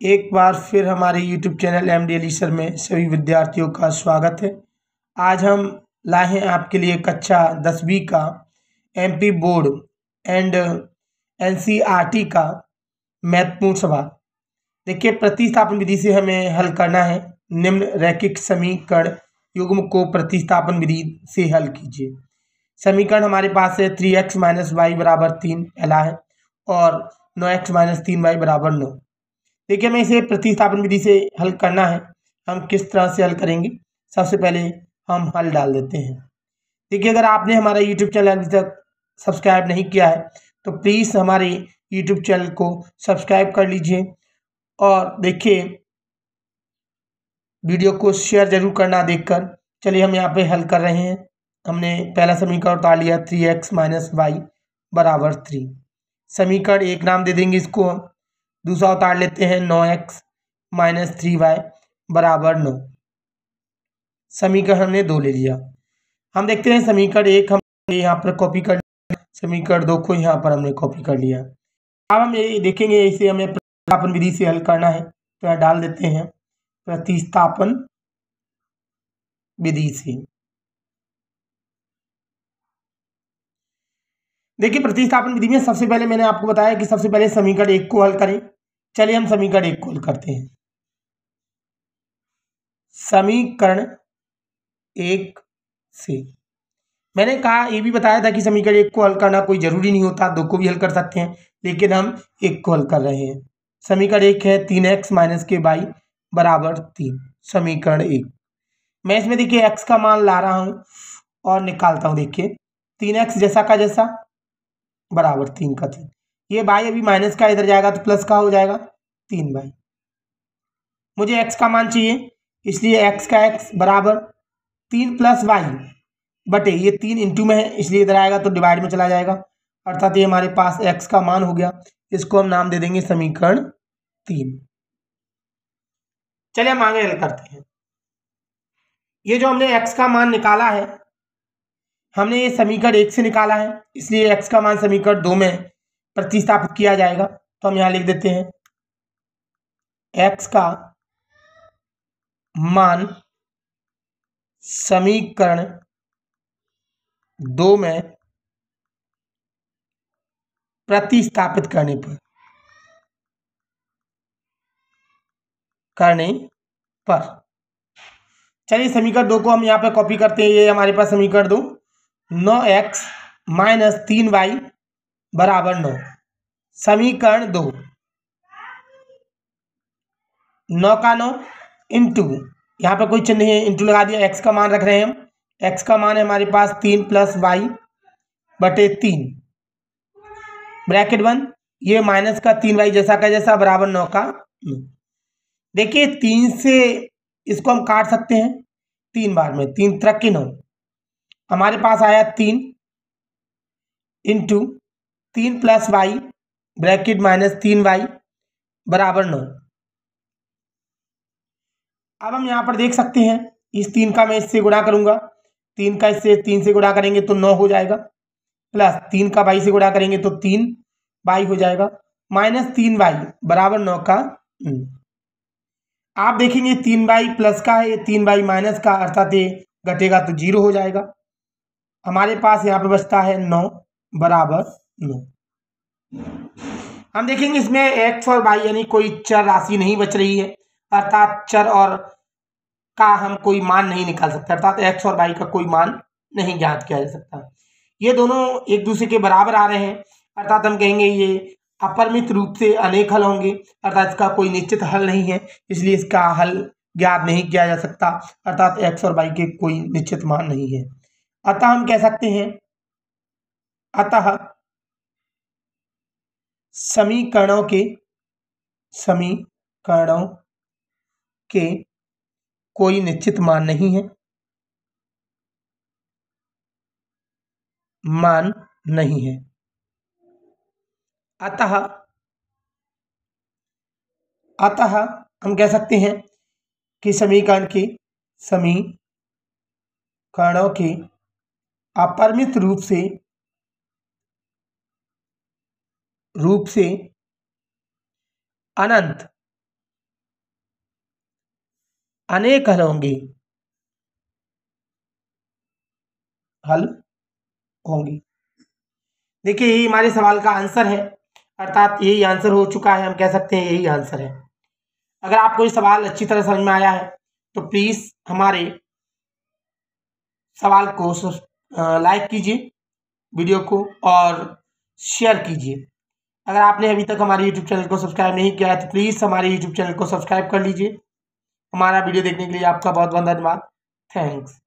एक बार फिर हमारे YouTube चैनल MDLE सर में सभी विद्यार्थियों का स्वागत है। आज हम लाए हैं आपके लिए कक्षा 10वीं का MP बोर्ड एंड NCERT का महत्वपूर्ण सवाल। देखिए, प्रतिस्थापन विधि से हमें हल करना है। निम्न रैखिक समीकरण युग्म को प्रतिस्थापन विधि से हल कीजिए। समीकरण हमारे पास है 3x - y = 3 पहला है और 9x - 3y = 9। देखिए, हमें इसे प्रतिस्थापन विधि से हल करना है। हम किस तरह से हल करेंगे? सबसे पहले हम हल डाल देते हैं। देखिए, अगर आपने हमारा YouTube चैनल अभी तक सब्सक्राइब नहीं किया है तो प्लीज़ हमारे YouTube चैनल को सब्सक्राइब कर लीजिए और देखिए, वीडियो को शेयर जरूर करना देखकर। चलिए, हम यहाँ पे हल कर रहे हैं। हमने पहला समीकरण उतार लिया 3x - y = 3। समीकरण एक नाम दे देंगे इसको हम। दूसरा उतार लेते हैं 9x - 3y = 9। समीकरण हमने 2 ले लिया। हम देखते हैं समीकरण एक हम यहाँ पर कॉपी कर लिया, समीकरण 2 को यहाँ पर हमने कॉपी कर लिया। अब हम ये देखेंगे इसे हमें प्रतिस्थापन विधि से हल करना है, तो यहाँ डाल देते हैं प्रतिस्थापन विधि से। देखिए, प्रतिस्थापन विधि में सबसे पहले मैंने आपको बताया कि सबसे पहले समीकरण एक को हल करें। चलिए, हम समीकरण एक को हल करते हैं। समीकरण एक से मैंने कहा, ये भी बताया था कि समीकरण एक को हल करना कोई जरूरी नहीं होता, दो को भी हल कर सकते हैं, लेकिन हम एक को हल कर रहे हैं। समीकरण एक है 3x - y = 3। समीकरण एक, मैं इसमें देखिए x का मान ला रहा हूं और निकालता हूं। देखिए, 3x जैसा का जैसा बराबर 3 का 3। ये y अभी माइनस का इधर जाएगा तो प्लस का हो जाएगा 3y। मुझे x का मान चाहिए, इसलिए x का x बराबर 3 + y बटे ये 3 इंटू में है, इसलिए इधर आएगा तो डिवाइड में चला जाएगा, अर्थात ये हमारे पास x का मान हो गया। इसको हम नाम दे देंगे समीकरण 3। चलिए, हम आगे हल करते हैं। ये जो हमने x का मान निकाला है, हमने ये समीकरण 1 से निकाला है, इसलिए x का मान समीकरण 2 में प्रतिस्थापित किया जाएगा। तो हम यहां लिख देते हैं x का मान समीकरण 2 में प्रतिस्थापित करने पर चलिए, समीकरण 2 को हम यहाँ पे कॉपी करते हैं। ये हमारे पास समीकरण 2 9x - 3y = 9। समीकरण 2 9 का 9 इंटू, यहाँ पे कोई चिन्ह नहीं है, इंटू लगा दिया। x का मान रख रहे हैं हम। x का मान है हमारे पास 3 + y बटे 3 ब्रैकेट बंद, ये माइनस का 3y जैसा का जैसा बराबर 9 का 9। देखिए, 3 से इसको हम काट सकते हैं 3 बार में, 3 × 9 हमारे पास आया 3 into 3 + y bracket minus 3y = 9। अब हम यहाँ पर देख सकते हैं, इस 3 का मैं इससे गुणा करूंगा, 3 का इससे 3 से गुणा करेंगे तो 9 हो जाएगा, प्लस 3 का y से गुणा करेंगे तो 3y हो जाएगा, माइनस 3y = 9 का 9। आप देखेंगे 3y प्लस का है, 3y माइनस का, अर्थात ये घटेगा तो 0 हो जाएगा। हमारे पास यहाँ पे बचता है 9 = 9। हम देखेंगे इसमें x और y यानी कोई चर राशि नहीं बच रही है, अर्थात चर और का हम कोई मान नहीं निकाल सकते, अर्थात x और y का कोई मान नहीं ज्ञात किया जा सकता। ये दोनों एक दूसरे के बराबर आ रहे हैं, अर्थात हम कहेंगे ये अपरिमित रूप से अनेक हल होंगे, अर्थात इसका कोई निश्चित हल नहीं है, इसलिए इसका हल ज्ञात नहीं किया जा सकता, अर्थात x और y के कोई निश्चित मान नहीं है। अतः हम कह सकते हैं, अतः समीकरणों के कोई निश्चित मान नहीं है, अतः हम कह सकते हैं कि समीकरणों के अपरिमित रूप से अनंत अनेक हल होंगे, हल होंगे। देखिए यही हमारे सवाल का आंसर है, अर्थात यही आंसर हो चुका है, हम कह सकते हैं यही आंसर है। अगर आपको ये सवाल अच्छी तरह समझ में आया है तो प्लीज़ हमारे सवाल को लाइक कीजिए, वीडियो को, और शेयर कीजिए। अगर आपने अभी तक हमारे यूट्यूब चैनल को सब्सक्राइब नहीं किया है तो प्लीज़ हमारे यूट्यूब चैनल को सब्सक्राइब कर लीजिए। हमारा वीडियो देखने के लिए आपका बहुत बहुत धन्यवाद। थैंक्स।